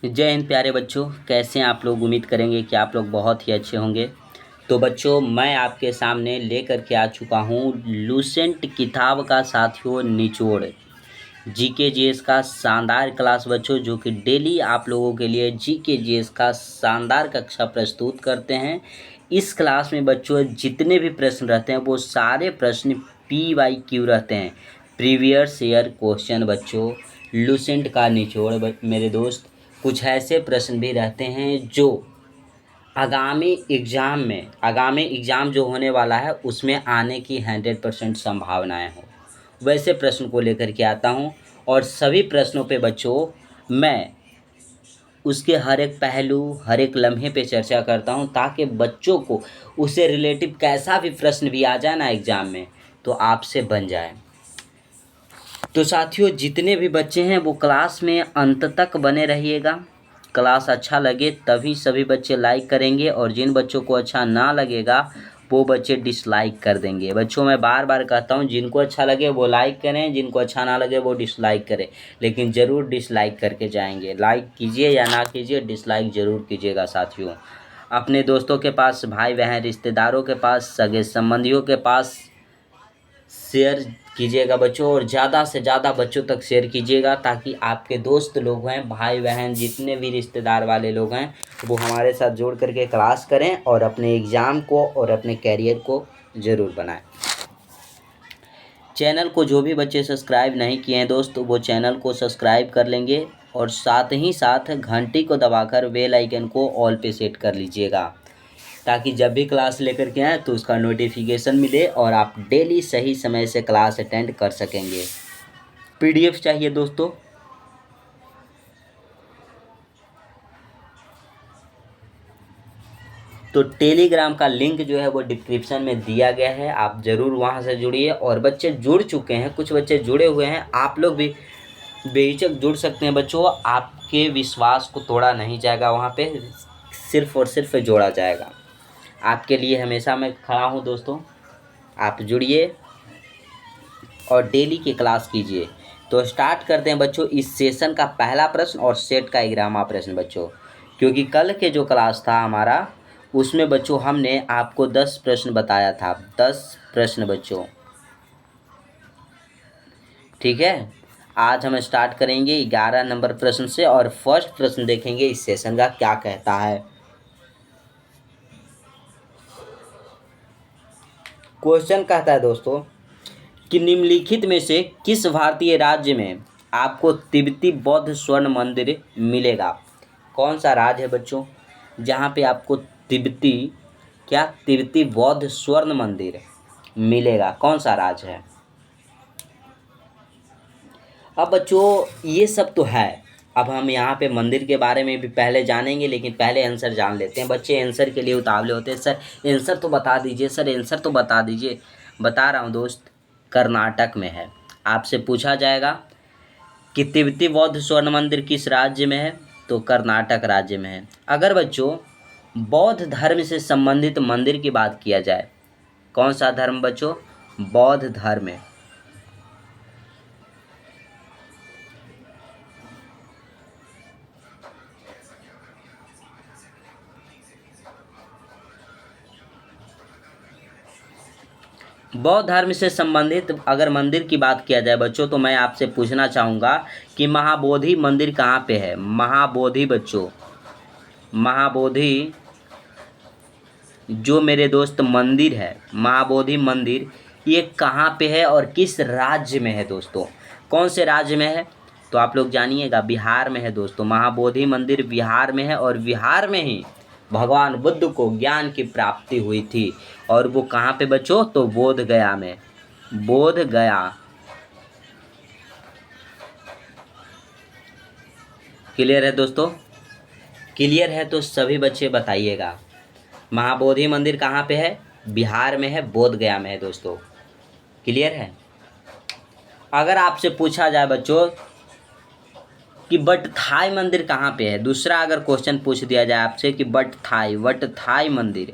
जय हिंद प्यारे बच्चों, कैसे हैं आप लोग। उम्मीद करेंगे कि आप लोग बहुत ही अच्छे होंगे। तो बच्चों, मैं आपके सामने लेकर के आ चुका हूँ लूसेंट किताब का साथियों निचोड़ जीके जीएस का शानदार क्लास बच्चों, जो कि डेली आप लोगों के लिए जीके जीएस का शानदार कक्षा प्रस्तुत करते हैं। इस क्लास में बच्चों जितने भी प्रश्न रहते हैं वो सारे प्रश्न PYQ रहते हैं, प्रीवियस ईयर क्वेश्चन बच्चों। लूसेंट का निचोड़ मेरे दोस्त, कुछ ऐसे प्रश्न भी रहते हैं जो आगामी एग्ज़ाम जो होने वाला है उसमें आने की 100% संभावनाएं हो, वैसे प्रश्न को लेकर के आता हूं। और सभी प्रश्नों पे बच्चों मैं उसके हर एक पहलू, हर एक लम्हे पे चर्चा करता हूं, ताकि बच्चों को उससे रिलेटिव कैसा भी प्रश्न भी आ जाए ना एग्ज़ाम में तो आपसे बन जाए। तो साथियों, जितने भी बच्चे हैं वो क्लास में अंत तक बने रहिएगा। क्लास अच्छा लगे तभी सभी बच्चे लाइक करेंगे, और जिन बच्चों को अच्छा ना लगेगा वो बच्चे डिसलाइक कर देंगे। बच्चों, मैं बार बार कहता हूँ, जिनको अच्छा लगे वो लाइक करें, जिनको अच्छा ना लगे वो डिसलाइक करें, लेकिन ज़रूर डिसलाइक करके जाएंगे। लाइक कीजिए या ना कीजिए, डिसलाइक ज़रूर कीजिएगा साथियों। अपने दोस्तों के पास, भाई बहन, रिश्तेदारों के पास, सगे संबंधियों के पास शेयर कीजिएगा बच्चों, और ज़्यादा से ज़्यादा बच्चों तक शेयर कीजिएगा, ताकि आपके दोस्त लोग हैं, भाई बहन, जितने भी रिश्तेदार वाले लोग हैं वो हमारे साथ जोड़ करके क्लास करें और अपने एग्ज़ाम को और अपने कैरियर को ज़रूर बनाएं। चैनल को जो भी बच्चे सब्सक्राइब नहीं किए हैं दोस्त, वो चैनल को सब्सक्राइब कर लेंगे, और साथ ही साथ घंटी को दबाकर बेल आइकन को ऑल पे सेट कर लीजिएगा, ताकि जब भी क्लास लेकर के आएँ तो उसका नोटिफिकेशन मिले और आप डेली सही समय से क्लास अटेंड कर सकेंगे। PDF चाहिए दोस्तों, तो टेलीग्राम का लिंक जो है वो डिस्क्रिप्शन में दिया गया है, आप ज़रूर वहां से जुड़िए। और बच्चे जुड़ चुके हैं, कुछ बच्चे जुड़े हुए हैं, आप लोग भी बेहिचक जुड़ सकते हैं बच्चों। आपके विश्वास को तोड़ा नहीं जाएगा, वहाँ पे सिर्फ और सिर्फ जोड़ा जाएगा। आपके लिए हमेशा मैं खड़ा हूँ दोस्तों, आप जुड़िए और डेली की क्लास कीजिए। तो स्टार्ट करते हैं बच्चों इस सेशन का पहला प्रश्न और सेट का 11वां प्रश्न बच्चों, क्योंकि कल के जो क्लास था हमारा उसमें बच्चों हमने आपको 10 प्रश्न बताया था, 10 प्रश्न बच्चों, ठीक है। आज हम स्टार्ट करेंगे 11 नंबर प्रश्न से, और फर्स्ट प्रश्न देखेंगे इस सेशन का क्या कहता है। क्वेश्चन कहता है दोस्तों कि निम्नलिखित में से किस भारतीय राज्य में आपको तिब्बती बौद्ध स्वर्ण मंदिर मिलेगा। कौन सा राज्य है बच्चों जहाँ पे आपको तिब्बती बौद्ध स्वर्ण मंदिर मिलेगा, कौन सा राज्य है। अब बच्चों ये सब तो है, अब हम यहाँ पे मंदिर के बारे में भी पहले जानेंगे, लेकिन पहले आंसर जान लेते हैं। बच्चे आंसर के लिए उतावले होते हैं, सर आंसर तो बता दीजिए, सर आंसर तो बता दीजिए। बता रहा हूँ दोस्त, कर्नाटक में है। आपसे पूछा जाएगा कि तिब्बती बौद्ध स्वर्ण मंदिर किस राज्य में है, तो कर्नाटक राज्य में है। अगर बच्चों बौद्ध धर्म से संबंधित मंदिर की बात किया जाए, कौन सा धर्म बच्चों, बौद्ध धर्म है। बौद्ध धर्म से संबंधित अगर मंदिर की बात किया जाए बच्चों, तो मैं आपसे पूछना चाहूँगा कि महाबोधि मंदिर कहाँ पे है। महाबोधि बच्चों, महाबोधि जो मेरे दोस्त मंदिर है, महाबोधि मंदिर, ये कहाँ पे है और किस राज्य में है दोस्तों, कौन से राज्य में है, तो आप लोग जानिएगा, बिहार में है दोस्तों। महाबोधि मंदिर बिहार में है, और बिहार में ही भगवान बुद्ध को ज्ञान की प्राप्ति हुई थी। और वो कहाँ पे बच्चों, तो बोध गया में, बोध गया। क्लियर है दोस्तों, क्लियर है तो सभी बच्चे बताइएगा। महाबोधि मंदिर कहाँ पे है, बिहार में है, बोध गया में है दोस्तों। क्लियर है। अगर आपसे पूछा जाए बच्चों कि बटथाई मंदिर कहाँ पे है, दूसरा अगर क्वेश्चन पूछ दिया जाए आपसे कि वटथाई मंदिर,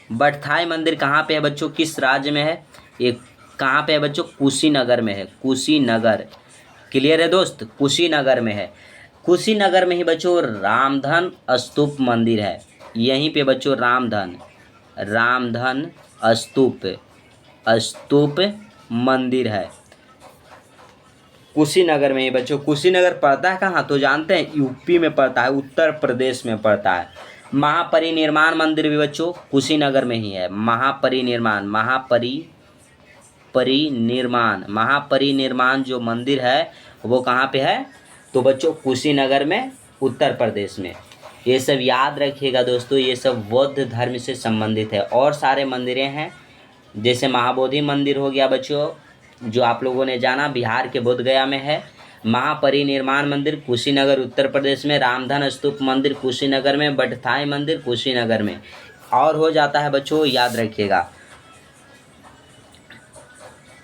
बटथाई मंदिर कहाँ पे है बच्चों, किस राज्य में है, ये कहाँ पे है बच्चों, कुशीनगर में है, कुशीनगर। क्लियर है दोस्त, कुशीनगर में है। कुशीनगर में ही बच्चों रामधन स्तूप मंदिर है। यहीं पे बच्चों रामधन स्तूप स्तूप मंदिर है कुशीनगर में ही बच्चों। कुशीनगर पड़ता है कहाँ तो जानते हैं, यूपी में पड़ता है, उत्तर प्रदेश में पड़ता है। महापरिनिर्वाण मंदिर भी बच्चों कुशीनगर में ही है। महापरिनिर्वाण जो मंदिर है वो कहाँ पे है तो बच्चों कुशीनगर में, उत्तर प्रदेश में। ये सब याद रखिएगा दोस्तों, ये सब बौद्ध धर्म से संबंधित है। और सारे मंदिरें हैं, जैसे महाबोधि मंदिर हो गया बच्चों, जो आप लोगों ने जाना बिहार के बोधगया में है। महापरिनिर्वाण मंदिर कुशीनगर उत्तर प्रदेश में, रामधन स्तूप मंदिर कुशीनगर में, बटथाई मंदिर कुशीनगर में। और हो जाता है बच्चों, याद रखिएगा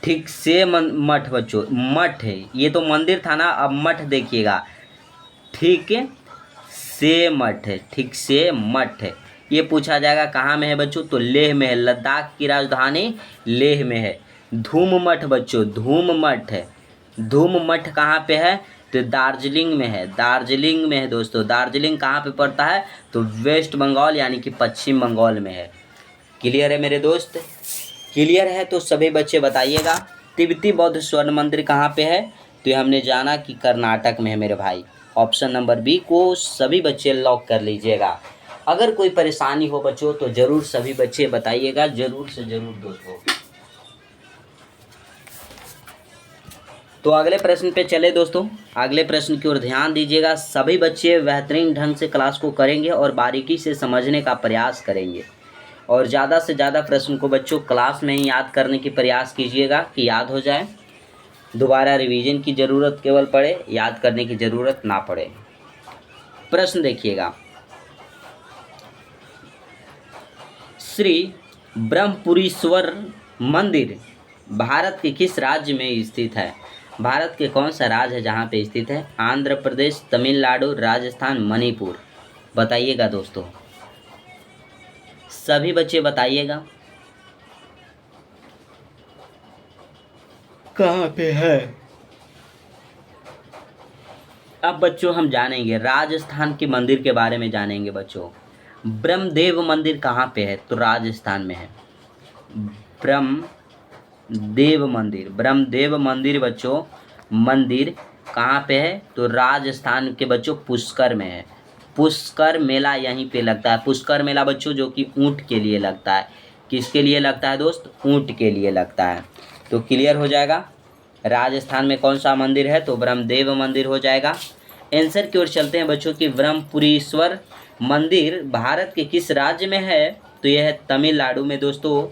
ठीक से मठ बच्चों, मठ है ये तो मंदिर था ना, अब मठ देखिएगा, ठीक से मठ है, ठीक से मठ है। ये पूछा जाएगा कहाँ में है बच्चों तो लेह में है, लद्दाख की राजधानी लेह में है। धूम मठ बच्चों, धूम मठ है, धूम मठ कहाँ पे है तो दार्जिलिंग में है, दार्जिलिंग में है दोस्तों। दार्जिलिंग कहाँ पे पड़ता है तो वेस्ट बंगाल यानी कि पश्चिम बंगाल में है। क्लियर है मेरे दोस्त? क्लियर है तो सभी बच्चे बताइएगा। तिब्बती बौद्ध स्वर्ण मंदिर कहाँ पे है तो ये हमने जाना कि कर्नाटक में है मेरे भाई। ऑप्शन नंबर बी को सभी बच्चे लॉक कर लीजिएगा। अगर कोई परेशानी हो बच्चों तो ज़रूर सभी बच्चे बताइएगा, ज़रूर से ज़रूर दोस्तों। तो अगले प्रश्न पे चले दोस्तों, अगले प्रश्न की ओर ध्यान दीजिएगा। सभी बच्चे बेहतरीन ढंग से क्लास को करेंगे और बारीकी से समझने का प्रयास करेंगे, और ज़्यादा से ज़्यादा प्रश्न को बच्चों क्लास में ही याद करने की प्रयास कीजिएगा कि याद हो जाए, दोबारा रिवीजन की ज़रूरत केवल पड़े, याद करने की ज़रूरत ना पड़े। प्रश्न देखिएगा, श्री ब्रह्मपुरीश्वर मंदिर भारत के किस राज्य में स्थित है? भारत के कौन सा राज्य है जहाँ पे स्थित है? आंध्र प्रदेश, तमिलनाडु, राजस्थान, मणिपुर। बताइएगा दोस्तों, सभी बच्चे बताइएगा कहाँ पे है। अब बच्चों हम जानेंगे राजस्थान के मंदिर के बारे में जानेंगे बच्चों। ब्रह्मदेव मंदिर कहाँ पे है तो राजस्थान में है। ब्रह्मदेव मंदिर बच्चों, मंदिर कहाँ पे है तो राजस्थान के बच्चों पुष्कर में है। पुष्कर मेला यहीं पे लगता है। पुष्कर मेला बच्चों जो कि ऊँट के लिए लगता है। किसके लिए लगता है दोस्त? ऊँट के लिए लगता है। तो क्लियर हो जाएगा। राजस्थान में कौन सा मंदिर है तो ब्रह्मदेव मंदिर हो जाएगा। आंसर की ओर चलते हैं बच्चों कि ब्रह्मपुरीश्वर मंदिर भारत के किस राज्य में है तो यह है तमिलनाडु में दोस्तों,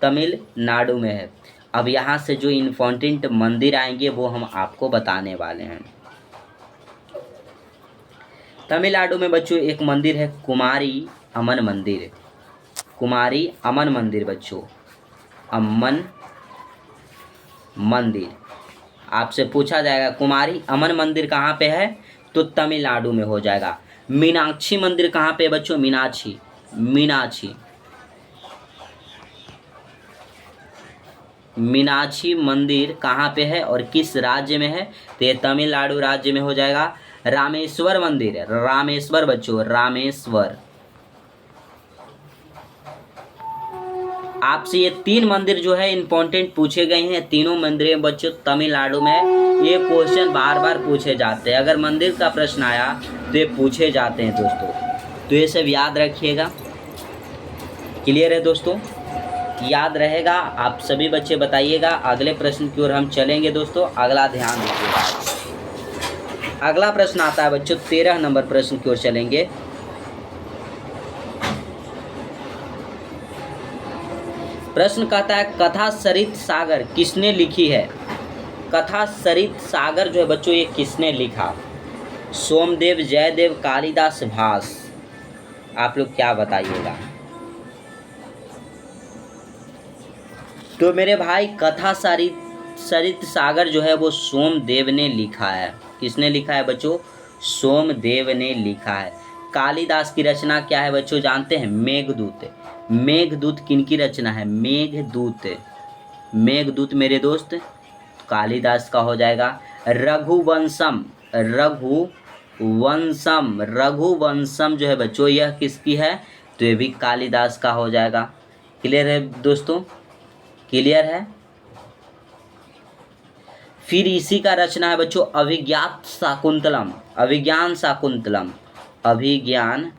तमिलनाडु में है। अब यहाँ से जो इम्पोर्टेंट मंदिर आएंगे वो हम आपको बताने वाले हैं। तमिलनाडु में बच्चों एक मंदिर है कुमारी अमन मंदिर। कुमारी अमन मंदिर बच्चों, अमन मंदिर। आपसे पूछा जाएगा कुमारी अमन मंदिर कहाँ पे है तो तमिलनाडु में हो जाएगा। मीनाक्षी मंदिर कहाँ पे है बच्चों? मीनाक्षी मंदिर कहाँ पे है और किस राज्य में है तो ये तमिलनाडु राज्य में हो जाएगा। रामेश्वर मंदिर, रामेश्वर बच्चों, रामेश्वर। आपसे ये 3 मंदिर जो है इम्पोर्टेंट पूछे गए हैं। तीनों मंदिर बच्चों तमिलनाडु में है। ये क्वेश्चन बार बार पूछे जाते हैं, अगर मंदिर का प्रश्न आया तो ये पूछे जाते हैं दोस्तों, तो ये सब याद रखिएगा। क्लियर है दोस्तों? याद रहेगा। आप सभी बच्चे बताइएगा। अगले प्रश्न की ओर हम चलेंगे दोस्तों, अगला ध्यान दीजिएगा। अगला प्रश्न आता है बच्चों 13 नंबर प्रश्न की ओर चलेंगे। प्रश्न कहता है कथा सरित सागर किसने लिखी है? कथा सरित सागर जो है बच्चों ये किसने लिखा? सोमदेव, जयदेव, कालिदास, भास। आप लोग क्या बताइएगा? तो मेरे भाई कथा सरित सागर जो है वो सोमदेव ने लिखा है। किसने लिखा है बच्चों? सोमदेव ने लिखा है। कालिदास की रचना क्या है बच्चों जानते हैं? मेघदूत। मेघदूत किनकी रचना है? मेघदूत। मेघदूत मेरे दोस्त कालिदास का हो जाएगा। रघुवंशम, रघुवंशम रघुवंशम, रघुवंशम जो है बच्चों यह किसकी है, तो ये भी कालिदास का हो जाएगा। क्लियर है दोस्तों, क्लियर है। फिर इसी का रचना है बच्चों अभिज्ञान शाकुंतलम, अभिज्ञान शाकुंतलम, अभिज्ञान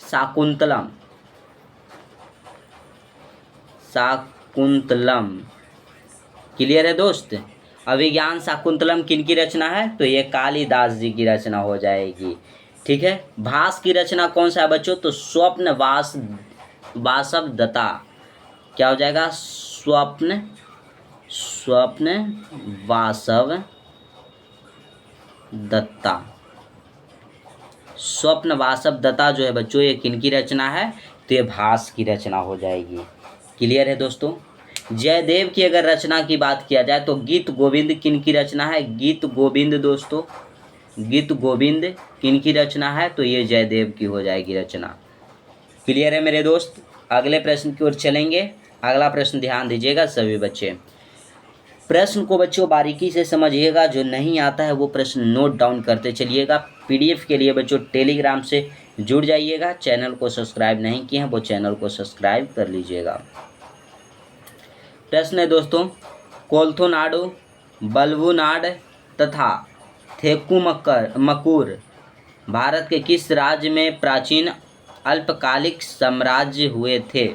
शाकुंतलम, शाकुंतलम। क्लियर है दोस्त। अभिज्ञान शाकुंतलम किनकी रचना है, तो ये कालिदास जी की रचना हो जाएगी। ठीक है। भास की रचना कौन सा है बच्चों, तो स्वप्न वासव दत्ता। क्या हो जाएगा, स्वप्न वासव दत्ता। स्वप्न वासव दत्ता जो है बच्चों ये किनकी रचना है, तो ये भास की रचना हो जाएगी। क्लियर है दोस्तों। जयदेव की अगर रचना की बात किया जाए तो गीत गोविंद किनकी रचना है, गीत गोविंद दोस्तों, गीत गोविंद किनकी रचना है, तो ये जयदेव की हो जाएगी रचना। क्लियर है मेरे दोस्त। अगले प्रश्न की ओर चलेंगे। अगला प्रश्न ध्यान दीजिएगा सभी बच्चे, प्रश्न को बच्चों बारीकी से समझिएगा, जो नहीं आता है वो प्रश्न नोट डाउन करते चलिएगा। पीडीएफ के लिए बच्चों टेलीग्राम से जुड़ जाइएगा। चैनल को सब्सक्राइब नहीं किए हैं वो चैनल को सब्सक्राइब कर लीजिएगा। प्रश्न है दोस्तों, कोलथोनाडु, बल्वुनाड तथा थेक्कुमक्कुर भारत के किस राज्य में प्राचीन अल्पकालिक साम्राज्य हुए थे,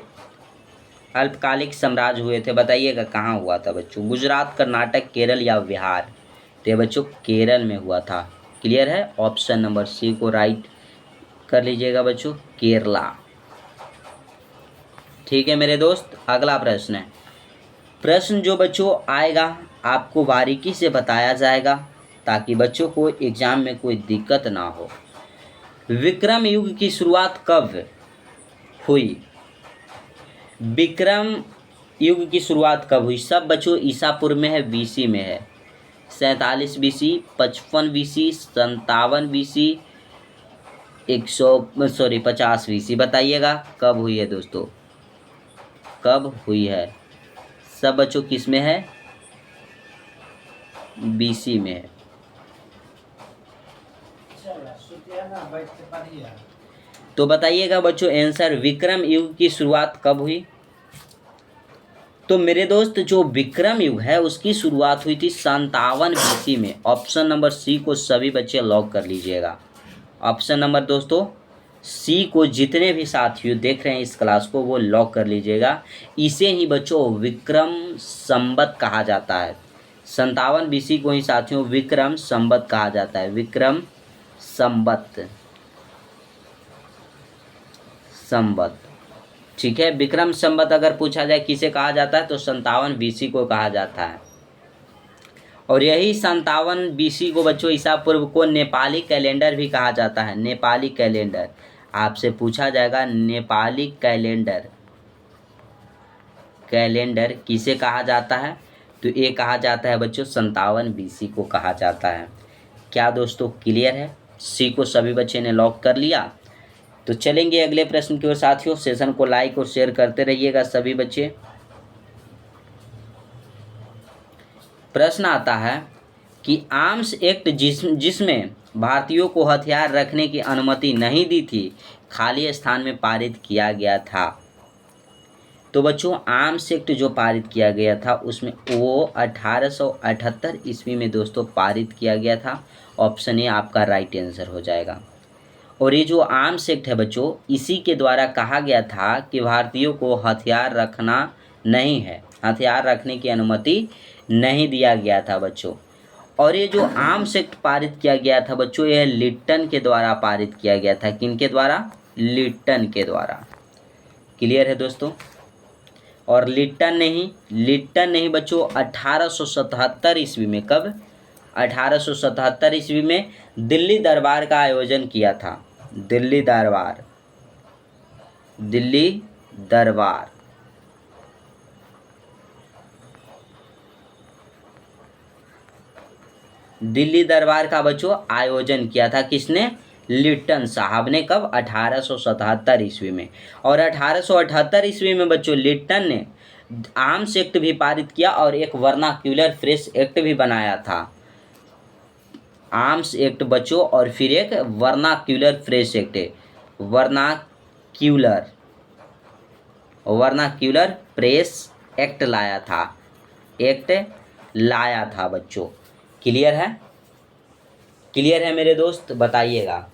अल्पकालिक साम्राज्य हुए थे, बताइएगा कहाँ हुआ था बच्चों, गुजरात, कर्नाटक, केरल या बिहार। तो बच्चों केरल में हुआ था। क्लियर है। ऑप्शन नंबर सी को राइट कर लीजिएगा बच्चों, केरला। ठीक है मेरे दोस्त। अगला प्रश्न है, प्रश्न जो बच्चों आएगा आपको बारीकी से बताया जाएगा ताकि बच्चों को एग्जाम में कोई दिक्कत ना हो। विक्रम युग की शुरुआत कब हुई, विक्रम युग की शुरुआत कब हुई, सब बच्चों ईसापुर में है, बीसी में है, 47 बीसी, 55 बीसी, 57 बीसी, 50 बीसी। बताइएगा कब हुई है दोस्तों, कब हुई है। सब बच्चों किस में है, बीसी में है। तो बताइएगा बच्चों आंसर, विक्रम युग की शुरुआत कब हुई। तो मेरे दोस्त जो विक्रम युग है उसकी शुरुआत हुई थी 57 बीसी में। ऑप्शन नंबर सी को सभी बच्चे लॉक कर लीजिएगा। ऑप्शन नंबर दोस्तों सी को जितने भी साथियों देख रहे हैं इस क्लास को वो लॉक कर लीजिएगा। इसे ही बच्चों विक्रम संवत कहा जाता है। 57 बीसी को ही साथियों विक्रम संवत कहा जाता है, विक्रम संवत। ठीक है। विक्रम संवत अगर पूछा जाए किसे कहा जाता है तो 57 बीसी को कहा जाता है। और यही 57 बीसी को बच्चों ईसा पूर्व को नेपाली कैलेंडर भी कहा जाता है। नेपाली कैलेंडर आपसे पूछा जाएगा, नेपाली कैलेंडर किसे कहा जाता है, तो ये कहा जाता है बच्चों 57 बीसी को कहा जाता है। क्या दोस्तों क्लियर है। सी को सभी बच्चे ने लॉक कर लिया। तो चलेंगे अगले प्रश्न की ओर साथियों। सेशन को लाइक और शेयर करते रहिएगा सभी बच्चे। प्रश्न आता है कि आर्म्स एक्ट जिसमें भारतीयों को हथियार रखने की अनुमति नहीं दी थी, खाली स्थान में पारित किया गया था। तो बच्चों आर्म्स एक्ट जो पारित किया गया था उसमें वो 1878 ईस्वी में दोस्तों पारित किया गया था। ऑप्शन ए आपका राइट आंसर हो जाएगा। और ये जो आर्म्स एक्ट है बच्चों इसी के द्वारा कहा गया था कि भारतीयों को हथियार रखना नहीं है, हथियार रखने की अनुमति नहीं दिया गया था बच्चों। और ये जो आर्म्स एक्ट पारित किया गया था बच्चों यह लिट्टन के द्वारा पारित किया गया था। किनके द्वारा, लिट्टन के द्वारा। क्लियर है दोस्तों। और लिट्टन नहीं बच्चों 1877 ईस्वी में, कब, 1877 ईस्वी में दिल्ली दरबार का आयोजन किया था। दिल्ली दरबार का बच्चों आयोजन किया था किसने, लिट्टन साहब ने। कब, 1877 ईस्वी में। और 1878 ईस्वी में बच्चों लिट्टन ने आर्म्स एक्ट भी पारित किया और एक वर्नाक्यूलर फ्रेश एक्ट भी बनाया था। आर्म्स एक्ट बच्चों, और फिर एक वर्नाक्यूलर प्रेस एक्ट है, वर्नाक्यूलर वर्नाक्यूलर प्रेस एक्ट लाया था, एक्ट लाया था बच्चों। क्लियर है? क्लियर है मेरे दोस्त, बताइएगा।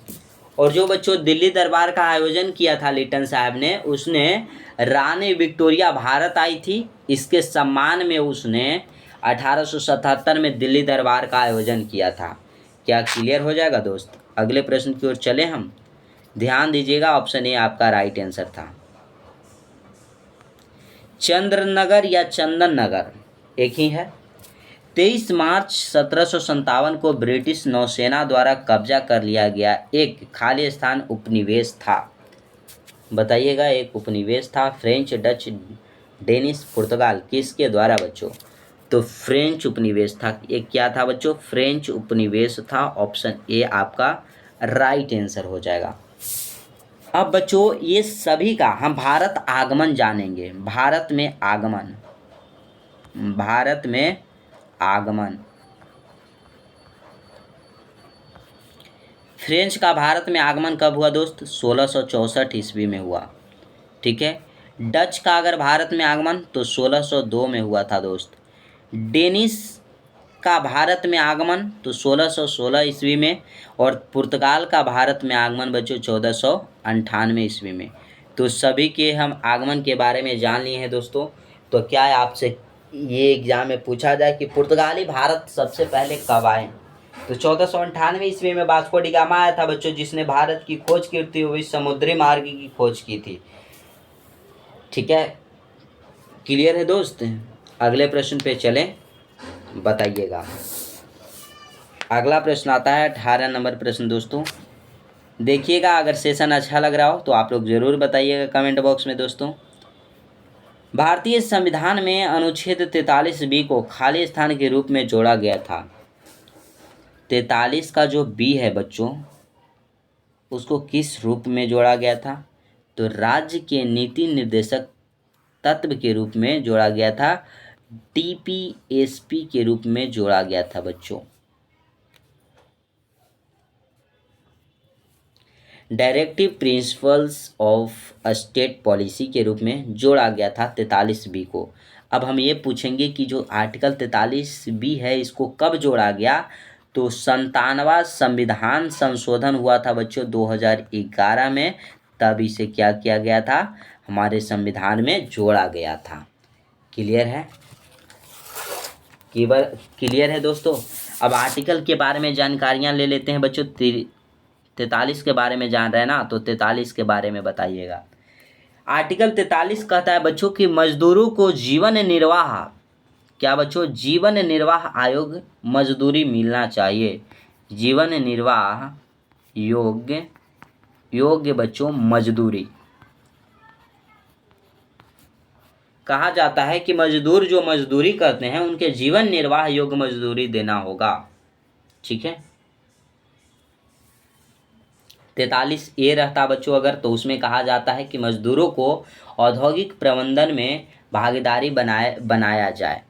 और जो बच्चों दिल्ली दरबार का आयोजन किया था लिट्टन साहब ने, उसने रानी विक्टोरिया भारत आई थी, इसके सम्मान में उसने 1877 में दिल्ली दरबार का आयोजन किया था। क्या क्लियर हो जाएगा दोस्त? अगले प्रश्न की ओर चले हम। ध्यान दीजिएगा, ऑप्शन ए आपका राइट आंसर था। चंद्रनगर या चंदन नगर एक ही है। 23 मार्च 1757 को ब्रिटिश नौसेना द्वारा कब्जा कर लिया गया एक खाली स्थान उपनिवेश था। बताइएगा, एक उपनिवेश था, फ्रेंच, डच, डेनिश, पुर्तगाल, किसके द्वारा बच्चों? तो फ्रेंच उपनिवेश था। ये क्या था बच्चों? फ्रेंच उपनिवेश था। ऑप्शन ए आपका राइट आंसर हो जाएगा। अब बच्चों ये सभी का हम भारत आगमन जानेंगे। भारत में आगमन, भारत में आगमन। फ्रेंच का भारत में आगमन कब हुआ दोस्त? 1664 ईस्वी में हुआ। ठीक है। डच का अगर भारत में आगमन तो 1602 में हुआ था दोस्त। डेनिश का भारत में आगमन तो 1616 ईस्वी में, और पुर्तगाल का भारत में आगमन बच्चों 1498 ईस्वी में। तो सभी के हम आगमन के बारे में जान लिए हैं दोस्तों। तो क्या है आपसे ये एग्जाम में पूछा जाए कि पुर्तगाली भारत सबसे पहले कब आए? तो 1498 ईस्वी में वास्को डी गामा आया था बच्चों, जिसने भारत की खोज करते हुए समुद्री मार्ग की खोज की थी। ठीक है, क्लियर है दोस्त? अगले प्रश्न पे चलें, बताइएगा। अगला प्रश्न आता है 18 नंबर प्रश्न दोस्तों। देखिएगा, अगर सेशन अच्छा लग रहा हो तो आप लोग ज़रूर बताइएगा कमेंट बॉक्स में दोस्तों। भारतीय संविधान में अनुच्छेद 43B को खाली स्थान के रूप में जोड़ा गया था। 43 का जो बी है बच्चों, उसको किस रूप में जोड़ा गया था? तो राज्य के नीति निर्देशक तत्व के रूप में जोड़ा गया था, DPSP के रूप में जोड़ा गया था बच्चों। Directive principles of state policy के रूप में जोड़ा गया था 43B को। अब हम ये पूछेंगे कि जो आर्टिकल 43B है इसको कब जोड़ा गया? तो 97वां संविधान संशोधन हुआ था बच्चों 2011 में, तब इसे क्या किया गया था? हमारे संविधान में जोड़ा गया था। क्लियर है? क्लियर है दोस्तों? अब आर्टिकल के बारे में जानकारियाँ ले लेते हैं बच्चों। 43 के बारे में जान रहे हैं ना, तो 43 के बारे में बताइएगा। आर्टिकल 43 कहता है बच्चों कि मजदूरों को जीवन निर्वाह, क्या बच्चों? जीवन निर्वाह आयोग मजदूरी मिलना चाहिए। जीवन निर्वाह योग्य बच्चों मजदूरी कहा जाता है कि मजदूर जो मजदूरी करते हैं उनके जीवन निर्वाह योग्य मजदूरी देना होगा। ठीक है। 43A रहता बच्चों अगर, तो उसमें कहा जाता है कि मजदूरों को औद्योगिक प्रबंधन में भागीदारी बनाया जाए।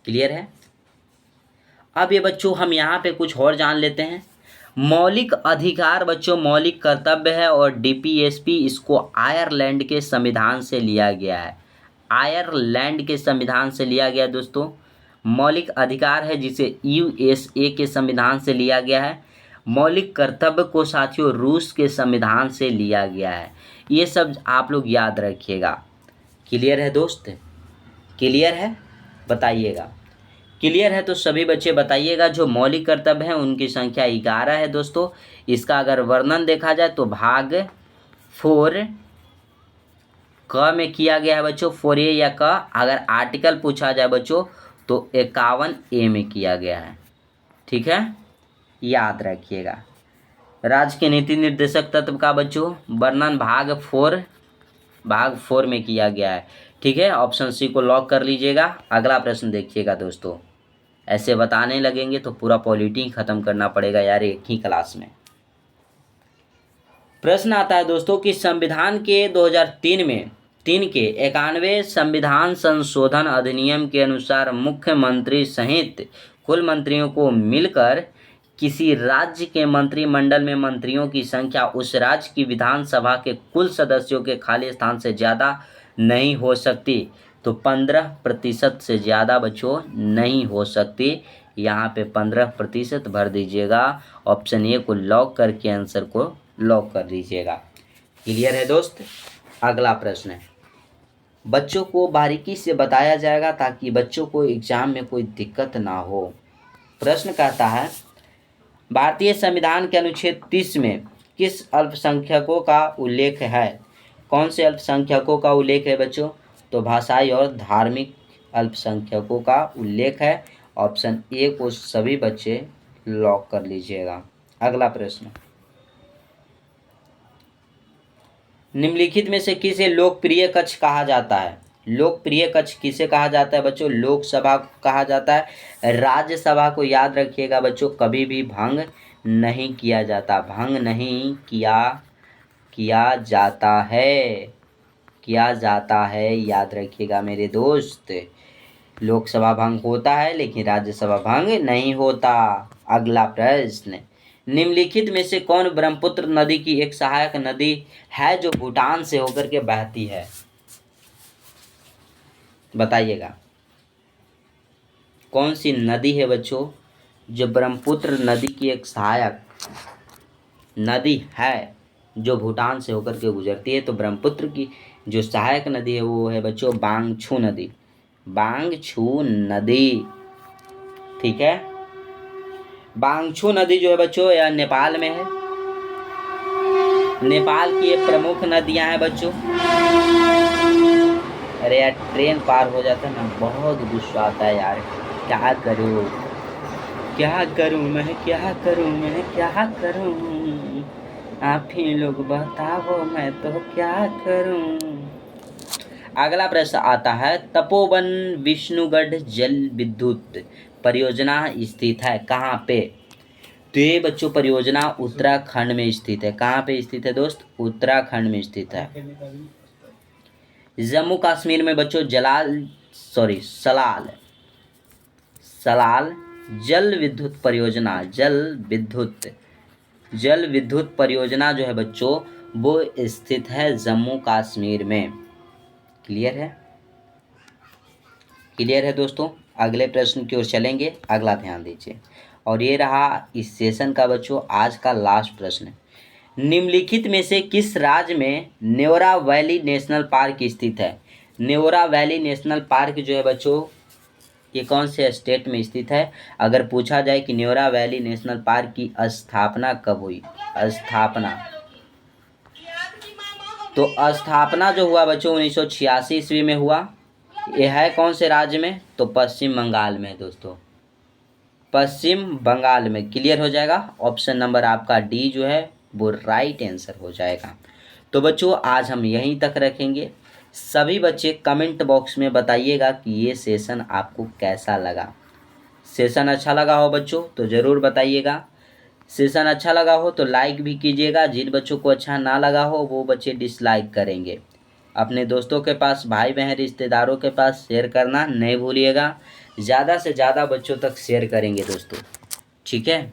क्लियर है? अब ये बच्चों हम यहाँ पे कुछ और जान लेते हैं। मौलिक अधिकार बच्चों मौलिक कर्तव्य है, और DPSP इसको आयरलैंड के संविधान से लिया गया है। आयरलैंड के संविधान से लिया गया दोस्तों। मौलिक अधिकार है जिसे USA के संविधान से लिया गया है। मौलिक कर्तव्य को साथियों रूस के संविधान से लिया गया है। ये सब आप लोग याद रखिएगा। क्लियर है दोस्त? क्लियर है? बताइएगा। क्लियर है तो सभी बच्चे बताइएगा। जो मौलिक कर्तव्य हैं उनकी संख्या 11 है दोस्तों। इसका अगर वर्णन देखा जाए तो भाग 4 क में किया गया है बच्चों, 4A या क। अगर आर्टिकल पूछा जाए बच्चों तो 51A में किया गया है। ठीक है, याद रखिएगा। राज्य के नीति निर्देशक तत्व का बच्चों वर्णन भाग 4 में किया गया है। ठीक है, ऑप्शन सी को लॉक कर लीजिएगा। अगला प्रश्न देखिएगा दोस्तों। ऐसे बताने लगेंगे तो पूरा पॉलिटी ख़त्म करना पड़ेगा यार एक ही क्लास में। प्रश्न आता है दोस्तों कि संविधान के 2003 में 3 के 91वें संविधान संशोधन अधिनियम के अनुसार मुख्यमंत्री सहित कुल मंत्रियों को मिलकर किसी राज्य के मंत्रिमंडल में मंत्रियों की संख्या उस राज्य की विधानसभा के कुल सदस्यों के खाली स्थान से ज़्यादा नहीं हो सकती। तो 15% से ज़्यादा बच्चों नहीं हो सकती। यहाँ पे 15% भर दीजिएगा। ऑप्शन ए को लॉक करके आंसर को लॉक कर दीजिएगा। क्लियर है दोस्त। अगला प्रश्न है, बच्चों को बारीकी से बताया जाएगा ताकि बच्चों को एग्जाम में कोई दिक्कत ना हो। प्रश्न कहता है, भारतीय संविधान के अनुच्छेद 30 में किस अल्पसंख्यकों का उल्लेख है? कौन से अल्पसंख्यकों का उल्लेख है बच्चों? तो भाषाई और धार्मिक अल्पसंख्यकों का उल्लेख है। ऑप्शन ए को सभी बच्चे लॉक कर लीजिएगा। अगला प्रश्न, निम्नलिखित में से किसे लोकप्रिय कक्ष कहा जाता है? लोकप्रिय कक्ष किसे कहा जाता है बच्चों? लोकसभा को कहा जाता है। राज्यसभा को याद रखिएगा बच्चों, कभी भी भंग नहीं किया जाता, भंग नहीं किया जाता है, याद रखिएगा मेरे दोस्त। लोकसभा भंग होता है लेकिन राज्यसभा भंग नहीं होता। अगला प्रश्न, निम्नलिखित में से कौन ब्रह्मपुत्र नदी की एक सहायक नदी है जो भूटान से होकर के बहती है? बताइएगा कौन सी नदी है बच्चों जो ब्रह्मपुत्र नदी की एक सहायक नदी है जो भूटान से होकर के गुजरती है? तो ब्रह्मपुत्र की जो सहायक नदी है वो है बच्चों बांगछू नदी। बांगछू नदी, ठीक है। बांगछू नदी जो है बच्चों यह नेपाल में है। नेपाल की ये प्रमुख नदियां हैं बच्चों। अरे यार ट्रेन पार हो जाता है ना, बहुत गुस्सा आता है यार। क्या करूं मैं क्या करूं, आप ही लोग बताओ मैं तो क्या करूं। अगला प्रश्न आता है, तपोवन विष्णुगढ़ जल विद्युत परियोजना स्थित है कहाँ पे? तो ये बच्चों परियोजना उत्तराखंड में स्थित है। कहाँ पे स्थित है दोस्त? उत्तराखंड में स्थित है। जम्मू कश्मीर में बच्चों सलाल जल विद्युत परियोजना जो है बच्चों वो स्थित है जम्मू कश्मीर में। क्लियर है दोस्तों। अगले प्रश्न की ओर चलेंगे। अगला ध्यान दीजिए, और ये रहा इस सेशन का बच्चों आज का लास्ट प्रश्न। निम्नलिखित में से किस राज्य में न्योरा वैली नेशनल पार्क स्थित है? न्योरा वैली नेशनल पार्क जो है बच्चों ये कौन से स्टेट में स्थित है? अगर पूछा जाए कि न्योरा वैली नेशनल पार्क की स्थापना कब हुई? तो स्थापना जो हुआ बच्चों 1986 ईस्वी में हुआ। यह है कौन से राज्य में? तो पश्चिम बंगाल में दोस्तों, पश्चिम बंगाल में। क्लियर हो जाएगा। ऑप्शन नंबर आपका डी जो है वो राइट आंसर हो जाएगा। तो बच्चों आज हम यहीं तक रखेंगे। सभी बच्चे कमेंट बॉक्स में बताइएगा कि ये सेशन आपको कैसा लगा। सेशन अच्छा लगा हो बच्चों तो ज़रूर बताइएगा। सेशन अच्छा लगा हो तो लाइक भी कीजिएगा। जिन बच्चों को अच्छा ना लगा हो वो बच्चे डिसलाइक करेंगे। अपने दोस्तों के पास, भाई बहन, रिश्तेदारों के पास शेयर करना नहीं भूलिएगा। ज़्यादा से ज़्यादा बच्चों तक शेयर करेंगे दोस्तों, ठीक है।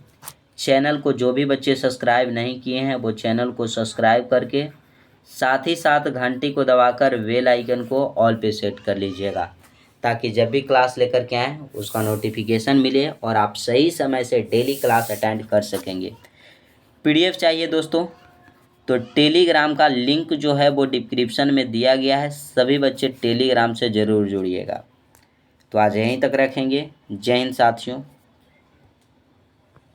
चैनल को जो भी बच्चे सब्सक्राइब नहीं किए हैं वो चैनल को सब्सक्राइब करके साथ ही साथ घंटी को दबाकर बेल आइकन को ऑल पे सेट कर लीजिएगा, ताकि जब भी क्लास लेकर के आएँ उसका नोटिफिकेशन मिले और आप सही समय से डेली क्लास अटेंड कर सकेंगे। PDF चाहिए दोस्तों तो टेलीग्राम का लिंक जो है वो डिस्क्रिप्शन में दिया गया है। सभी बच्चे टेलीग्राम से ज़रूर जुड़िएगा। तो आज यहीं तक रखेंगे। जय हिंद साथियों।